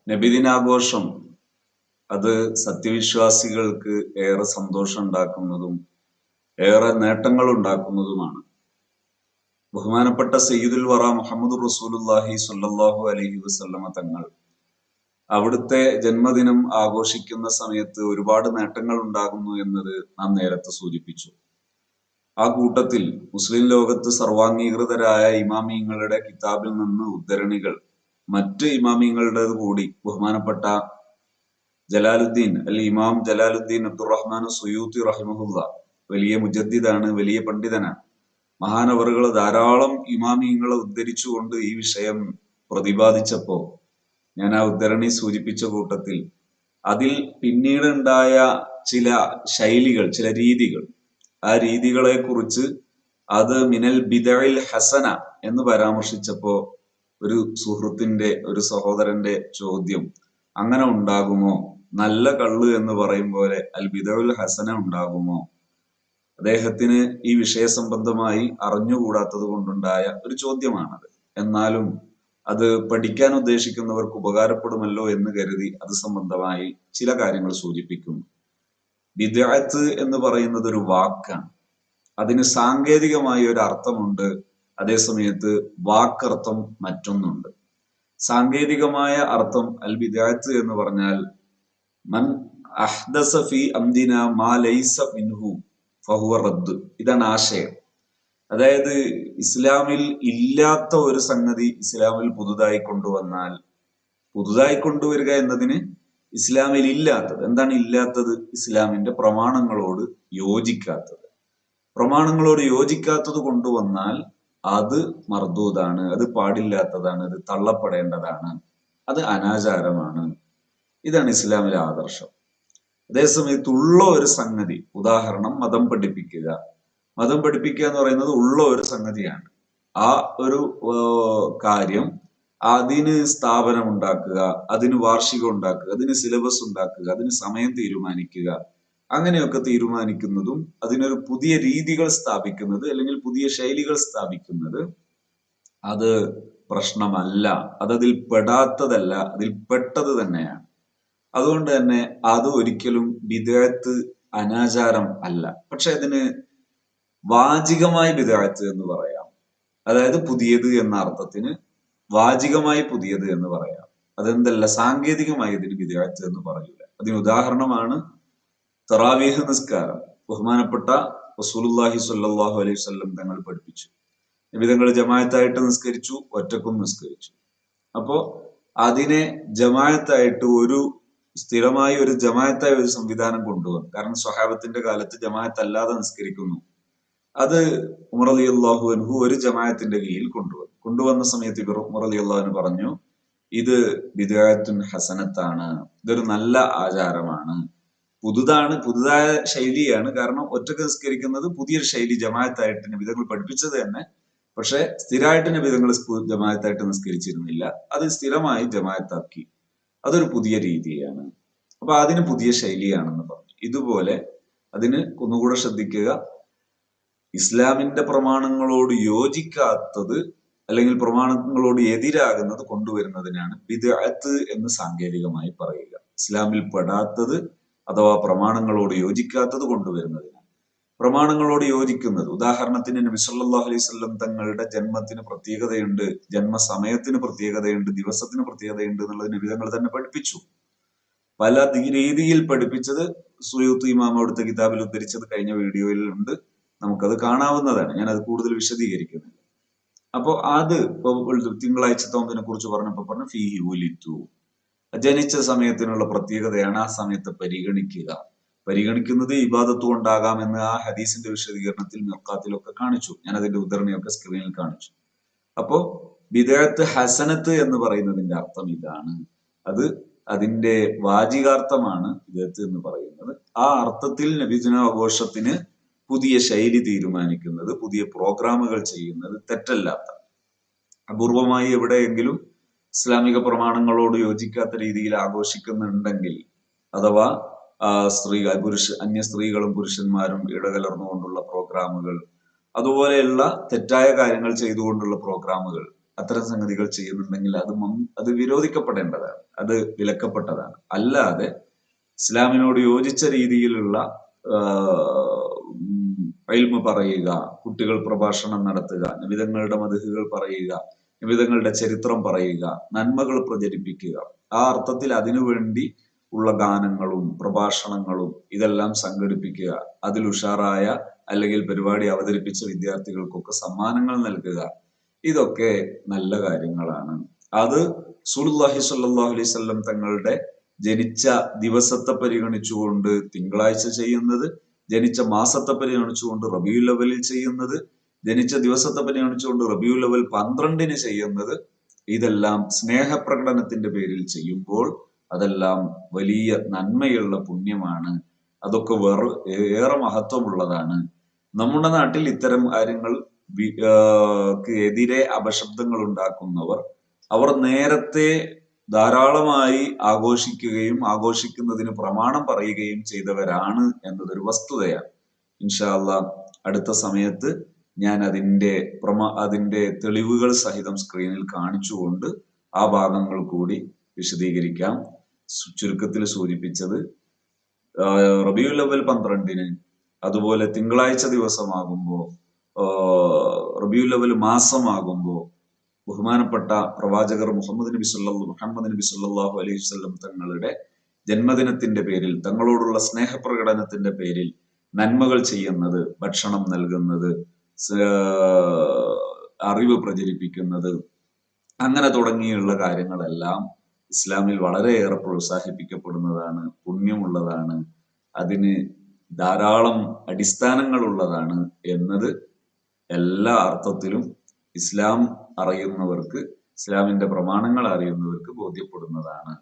നബിദിനാഘോഷം അത് സത്യവിശ്വാസികൾക്ക് ഏറെ സന്തോഷം ഉണ്ടാക്കുന്നതും ഏറെ നേട്ടങ്ങൾ ഉണ്ടാക്കുന്നതുമാണ്. ബഹുമാനപ്പെട്ട സയ്യിദുൽ വറ മുഹമ്മദ് റസൂലുള്ളാഹി സ്വല്ലല്ലാഹു അലൈഹി വസല്ലമ തങ്ങൾ അവിടുത്തെ ജന്മദിനം ആഘോഷിക്കുന്ന സമയത്ത് ഒരുപാട് നേട്ടങ്ങൾ ഉണ്ടാകുന്നു എന്നത് നാം നേരത്തെ സൂചിപ്പിച്ചു. ആ കൂട്ടത്തിൽ മുസ്ലിം ലോകത്ത് സർവാംഗീകൃതരായ ഇമാമിയങ്ങളുടെ കിതാബിൽ നിന്ന് ഉദ്ധരണികൾ മറ്റ് ഇമാമിയങ്ങളുടേത് കൂടി ബഹുമാനപ്പെട്ട ജലാലുദ്ദീൻ ഇമാം ജലാലുദ്ദീൻ അബ്ദുറഹ്മാൻ സുയൂത്തി റഹിമഹുല്ല വലിയ മുജദ്ദിദാണ്, വലിയ പണ്ഡിതനാണ്. മഹാനവറുകൾ ധാരാളം ഇമാമിയങ്ങളെ ഉദ്ധരിച്ചുകൊണ്ട് ഈ വിഷയം പ്രതിപാദിച്ചപ്പോ ഞാൻ ആ ഉദ്ധരണി സൂചിപ്പിച്ച കൂട്ടത്തിൽ അതിൽ പിന്നീടുണ്ടായ ചില ശൈലികൾ, ചില രീതികൾ, ആ രീതികളെ കുറിച്ച് അത് മിനൽ ബിദഇൽ ഹസന എന്ന് പരാമർശിച്ചപ്പോ ഒരു സുഹൃത്തിന്റെ, ഒരു സഹോദരന്റെ ചോദ്യം, അങ്ങനെ ഉണ്ടാകുമോ? നല്ല കള്ള് എന്ന് പറയും പോലെ അൽ ബിദഉൽ ഹസന ഉണ്ടാകുമോ? അദ്ദേഹത്തിന് ഈ വിഷയ സംബന്ധമായി അറിഞ്ഞുകൂടാത്തത് കൊണ്ടുണ്ടായ ഒരു ചോദ്യമാണത്. എന്നാലും അത് പഠിക്കാൻ ഉദ്ദേശിക്കുന്നവർക്ക് ഉപകാരപ്പെടുമല്ലോ എന്ന് കരുതി അത് സംബന്ധമായി ചില കാര്യങ്ങൾ സൂചിപ്പിക്കുന്നു. ബിദ്അത്ത് എന്ന് പറയുന്നത് ഒരു വാക്കാണ്. അതിന് സാങ്കേതികമായ ഒരു അർത്ഥമുണ്ട്, അതേസമയത്ത് വാക്കർത്ഥം മറ്റൊന്നുണ്ട്. സാങ്കേതികമായ അർത്ഥം അൽ ബിദ്അത്ത് എന്ന് പറഞ്ഞാൽ മൻ അഹ്ദസ ഫീ അംദിനാ മാ ലൈസ മിൻഹു ഫഹുവ റദ്ദ്. ഇതാണ് ആശയം. അതായത് ഇസ്ലാമിൽ ഇല്ലാത്ത ഒരു സംഗതി ഇസ്ലാമിൽ പുതുതായി കൊണ്ടുവന്നാൽ, പുതുതായി കൊണ്ടുവരിക എന്നതിന് ഇസ്ലാമിൽ ഇല്ലാത്തത് എന്താണ്? ഇല്ലാത്തത് ഇസ്ലാമിന്റെ പ്രമാണങ്ങളോട് യോജിക്കാത്തത്. പ്രമാണങ്ങളോട് യോജിക്കാത്തത് കൊണ്ടുവന്നാൽ അത് മർദൂദാണ്, അത് പാടില്ലാത്തതാണ്, അത് തള്ളപ്പെടേണ്ടതാണ്, അത് അനാചാരമാണ്. ഇതാണ് ഇസ്ലാമിലെ ആദർശം. അതേസമയത്ത് ഉള്ള ഒരു സംഗതി, ഉദാഹരണം മതം പഠിപ്പിക്കുക. മതം പഠിപ്പിക്കുക എന്ന് പറയുന്നത് ഉള്ള ഒരു സംഗതിയാണ്. ആ ഒരു കാര്യം, അതിന് സ്ഥാപനം ഉണ്ടാക്കുക, അതിന് വാർഷികം ഉണ്ടാക്കുക, അതിന് സിലബസ് ഉണ്ടാക്കുക, അതിന് സമയം തീരുമാനിക്കുക, അങ്ങനെയൊക്കെ തീരുമാനിക്കുന്നതും അതിനൊരു പുതിയ രീതികൾ സ്ഥാപിക്കുന്നത് അല്ലെങ്കിൽ പുതിയ ശൈലികൾ സ്ഥാപിക്കുന്നത് അത് പ്രശ്നമല്ല, അതതിൽ പെടാത്തതല്ല, അതിൽ പെട്ടത് തന്നെയാണ്. അതുകൊണ്ട് തന്നെ അത് ഒരിക്കലും ബിദ്അത്ത്, അനാചാരം അല്ല. പക്ഷെ അതിന് വാചികമായി ബിദ്അത്ത് എന്ന് പറയാം. അതായത് പുതിയത് എന്ന അർത്ഥത്തിന് വാചികമായി പുതിയത് എന്ന് പറയാം. അതെന്തല്ല, സാങ്കേതികമായി ഇതിന് ബിദ്അത്ത് എന്ന് പറയൂല. അതിന് ഉദാഹരണമാണ് തറാവീഹ് നിസ്കാരം. ബഹുമാനപ്പെട്ട റസൂലുള്ളാഹി സ്വല്ലല്ലാഹു അലൈഹി വസല്ലം തങ്ങൾ പഠിപ്പിച്ചു. നബിതങ്ങൾ ജമാഅത്തായിട്ട് നിസ്കരിച്ചു, ഒറ്റക്കും നിസ്കരിച്ചു. അപ്പോ അതിനെ ജമാഅത്തായിട്ട് ഒരു സ്ഥിരമായി ഒരു ജമാഅത്തായ ഒരു സംവിധാനം കൊണ്ടുവന്നു. കാരണം സ്വഹാബത്തിന്റെ കാലത്ത് ജമാഅത്ത് അല്ലാതെ നിസ്കരിക്കുന്നു. അത് ഉമർ റളിയല്ലാഹു അൻഹു ഒരു ജമാഅത്തിന്റെ കീഴിൽ കൊണ്ടുവന്ന സമയത്ത് ഉമർ റളിയല്ലാഹു അൻഹു പറഞ്ഞു, ഇത് ബിദ്അത്തുൻ ഹസനത്താണ്, ഇതൊരു നല്ല ആചാരമാണ്, പുതുതായ ശൈലിയാണ്. കാരണം ഒറ്റക്ക് നിസ്കരിക്കുന്നത് പുതിയൊരു ശൈലി, ജമാഅത്തായിട്ട് നബിതങ്ങൾ പഠിപ്പിച്ചത് തന്നെ. പക്ഷെ സ്ഥിരമായിട്ട് നബിതങ്ങൾ ജമാഅത്തായിട്ട് നിസ്കരിച്ചിരുന്നില്ല, അത് സ്ഥിരമായി ജമാഅത്താക്കി. അതൊരു പുതിയ രീതിയാണ്. അപ്പൊ അതിന് പുതിയ ശൈലിയാണെന്ന് പറഞ്ഞു. ഇതുപോലെ അതിന് ഒന്നുകൂടെ ശ്രദ്ധിക്കുക, ഇസ്ലാമിന്റെ പ്രമാണങ്ങളോട് യോജിക്കാത്തത് അല്ലെങ്കിൽ പ്രമാണങ്ങളോട് എതിരാകുന്നത് കൊണ്ടുവരുന്നതിനാണ് ബിദ്അത്ത് എന്ന് സാങ്കേതികമായി പറയുക. ഇസ്ലാമിൽ പെടാത്തത് അഥവാ പ്രമാണങ്ങളോട് യോജിക്കാത്തത് കൊണ്ടുവരുന്നതിനാണ്. പ്രമാണങ്ങളോട് യോജിക്കുന്നത്, ഉദാഹരണത്തിന് നബി സല്ലല്ലാഹു അലൈഹി വസല്ലം തങ്ങളുടെ ജന്മത്തിന് പ്രത്യേകതയുണ്ട്, ജന്മസമയത്തിന് പ്രത്യേകതയുണ്ട്, ദിവസത്തിന് പ്രത്യേകതയുണ്ട് എന്നുള്ളത് നബി തങ്ങൾ തന്നെ പഠിപ്പിച്ചു. പല രീതിയിൽ പഠിപ്പിച്ചത് സുയൂത്തി ഇമാം അവിടുത്തെ കിതാബിൽ ഉദ്ധരിച്ചത് കഴിഞ്ഞ വീഡിയോയിൽ ഉണ്ട്, നമുക്കത് കാണാവുന്നതാണ്. ഞാൻ അത് കൂടുതൽ വിശദീകരിക്കുന്നില്ല. അപ്പോ അത് ഇപ്പൊ തിങ്കളാഴ്ച നോമ്പിനെ കുറിച്ച് പറഞ്ഞപ്പോ പറഞ്ഞു ഫീഹി ഉലിത്തു, ജനിച്ച സമയത്തിനുള്ള പ്രത്യേകതയാണ്, ആ സമയത്ത് പരിഗണിക്കുന്നത് ഇബാദത്ത് കൊണ്ടാകാം എന്ന് ആ ഹദീസിന്റെ വിശദീകരണത്തിൽ മിർഖാത്തിലൊക്കെ കാണിച്ചു. ഞാൻ അതിന്റെ ഉദ്ധരണിയൊക്കെ സ്ക്രീനിൽ കാണിച്ചു. അപ്പോ ബിദ്അത്ത് ഹസനത്ത് എന്ന് പറയുന്നതിന്റെ അർത്ഥം ഇതാണ്. അത് അതിന്റെ വാചികാർത്ഥമാണ് ബിദ്അത്ത് എന്ന് പറയുന്നത്. ആ അർത്ഥത്തിൽ നബിദിനാഘോഷത്തിന് പുതിയ ശൈലി തീരുമാനിക്കുന്നത്, പുതിയ പ്രോഗ്രാമുകൾ ചെയ്യുന്നത് തെറ്റല്ലാത്ത, അപൂർവമായി എവിടെയെങ്കിലും ഇസ്ലാമിക പ്രമാണങ്ങളോട് യോജിക്കാത്ത രീതിയിൽ ആഘോഷിക്കുന്നുണ്ടെങ്കിൽ, അഥവാ അന്യ സ്ത്രീകളും പുരുഷന്മാരും ഇടകലർന്നുകൊണ്ടുള്ള പ്രോഗ്രാമുകൾ, അതുപോലെയുള്ള തെറ്റായ കാര്യങ്ങൾ ചെയ്തുകൊണ്ടുള്ള പ്രോഗ്രാമുകൾ, അത്തരം സംഗതികൾ ചെയ്യുന്നുണ്ടെങ്കിൽ അത് വിരോധിക്കപ്പെടേണ്ടതാണ്, അത് വിലക്കപ്പെട്ടതാണ്. അല്ലാതെ ഇസ്ലാമിനോട് യോജിച്ച രീതിയിലുള്ള ഇൽമ് പറയുക, കുട്ടികൾ പ്രഭാഷണം നടത്തുക, നിബിതങ്ങളുടെ മദ്ഹുകൾ പറയുക, നിബിതങ്ങളുടെ ചരിത്രം പറയുക, നന്മകൾ പ്രചരിപ്പിക്കുക, ആ അർത്ഥത്തിൽ അതിനുവേണ്ടി ഉള്ള ഗാനങ്ങളും പ്രഭാഷണങ്ങളും ഇതെല്ലാം സംഘടിപ്പിക്കുക, അതിൽ ഉഷാറായ അല്ലെങ്കിൽ പരിപാടി അവതരിപ്പിച്ച വിദ്യാർത്ഥികൾക്കൊക്കെ സമ്മാനങ്ങൾ നൽകുക, ഇതൊക്കെ നല്ല കാര്യങ്ങളാണ്. അത് റസൂലുള്ളാഹി സ്വല്ലല്ലാഹു അലൈഹി വസല്ലം തങ്ങളുടെ ജനിച്ച ദിവസത്തെ പരിഗണിച്ചുകൊണ്ട് തിങ്കളാഴ്ച ചെയ്യുന്നത്, ജനിച്ച മാസത്തെ പരിഗണിച്ചുകൊണ്ട് റബീഉൽ അവ്വലിൽ ചെയ്യുന്നത്, ജനിച്ച ദിവസത്തെ പരിഗണിച്ചുകൊണ്ട് റബീഉൽ അവ്വൽ 12 ചെയ്യുന്നത്, ഇതെല്ലാം സ്നേഹപ്രകടനത്തിന്റെ പേരിൽ ചെയ്യുമ്പോൾ അതെല്ലാം വലിയ നന്മയുള്ള പുണ്യമാണ്. അതൊക്കെ ഏറെ മഹത്വമുള്ളതാണ്. നമ്മുടെ നാട്ടിൽ ഇത്തരം കാര്യങ്ങൾ എതിരെ അപശബ്ദങ്ങൾ ഉണ്ടാക്കുന്നവർ അവർ നേരത്തെ ധാരാളമായി ആഘോഷിക്കുകയും ആഘോഷിക്കുന്നതിന് പ്രമാണം പറയുകയും ചെയ്തവരാണ് എന്നതൊരു വസ്തുതയാണ്. ഇൻഷാ അല്ലാഹ് അടുത്ത സമയത്ത് ഞാൻ അതിന്റെ തെളിവുകൾ സഹിതം സ്ക്രീനിൽ കാണിച്ചുകൊണ്ട് ആ ഭാഗങ്ങൾ കൂടി വിശദീകരിക്കാം. ചുരുക്കത്തിൽ സൂചിപ്പിച്ചത് റബീഉൽ അവ്വൽ 12 അതുപോലെ തിങ്കളാഴ്ച ദിവസമാകുമ്പോ, റബീഉൽ അവ്വൽ മാസമാകുമ്പോ ബഹുമാനപ്പെട്ട പ്രവാചകർ മുഹമ്മദ് നബി സല്ലല്ലാഹു അലൈഹി വസല്ലം തങ്ങളുടെ ജന്മദിനത്തിന്റെ പേരിൽ, തങ്ങളോടുള്ള സ്നേഹപ്രകടനത്തിന്റെ പേരിൽ നന്മകൾ ചെയ്യുന്നത്, ഭക്ഷണം നൽകുന്നത്, അറിവ് പ്രചരിപ്പിക്കുന്നത്, അങ്ങനെ തുടങ്ങിയുള്ള കാര്യങ്ങളെല്ലാം ഇസ്ലാമിൽ വളരെയേറെ പ്രോത്സാഹിപ്പിക്കപ്പെടുന്നതാണ്, പുണ്യമുള്ളതാണ്, അതിന് ധാരാളം അടിസ്ഥാനങ്ങളുള്ളതാണ് എന്നത് എല്ലാ അർത്ഥത്തിലും ഇസ്ലാം അറിയുന്നവർക്ക്, ഇസ്ലാമിന്റെ പ്രമാണങ്ങൾ അറിയുന്നവർക്ക് ബോധ്യപ്പെടുന്നതാണ്.